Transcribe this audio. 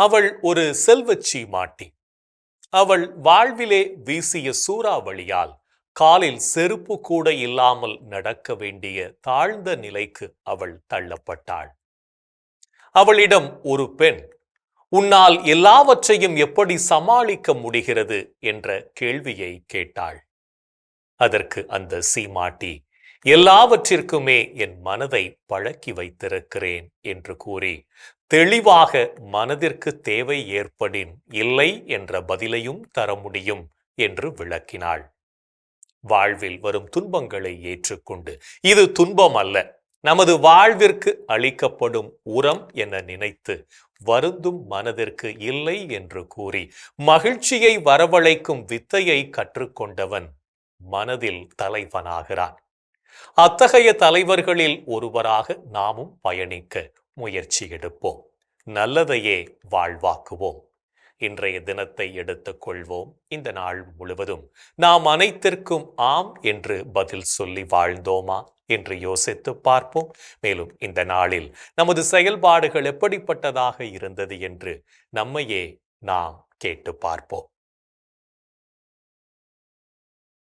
அவள் ஒரு செல்வச் சீமாட்டி. அவள் வாழ்விலே வீசிய சூறாவளியால் காலில் செருப்பு கூட இல்லாமல் நடக்க வேண்டிய தாழ்ந்த நிலைக்கு அவள் தள்ளப்பட்டாள். அவளிடம் ஒரு பெண், உன்னால் எல்லாவற்றையும் எப்படி சமாளிக்க முடிகிறது என்ற கேள்வியை கேட்டாள். அதற்கு அந்த சீமாட்டி, எல்லாவற்றிற்குமே என் மனதை பழக்கி வைத்திருக்கிறேன் என்று கூறி தெளிவாக மனதிற்கு தேவை ஏற்படின் இல்லை என்ற பதிலையும் தர முடியும் என்று விளக்கினாள். வாழ்வில் வரும் துன்பங்களை ஏற்றுக்கொண்டு இது துன்பம் அல்ல, நமது வாழ்விற்கு அளிக்கப்படும் உரம் என நினைத்து வருந்தும் மனதிற்கு இல்லை என்று கூறி மகிழ்ச்சியை வரவழைக்கும் வித்தையை கற்றுக்கொண்டவன் மனதில் தலைவனாகிறான். அத்தகைய தலைவர்களில் ஒருவராக நாமும் பயணிக்க முயற்சி எடுப்போம். நல்லதையே வாழ்வாக்குவோம். இன்றைய தினத்தை எடுத்துக் கொள்வோம். இந்த நாள் முழுவதும் நாம் அனைத்திற்கும் ஆம் என்று பதில் சொல்லி வாழ்ந்தோமா என்று யோசித்து பார்ப்போம். மேலும் இந்த நாளில் நமது செயல்பாடுகள் எப்படிப்பட்டதாக இருந்தது என்று நம்மையே நாம் கேட்டு பார்ப்போம்.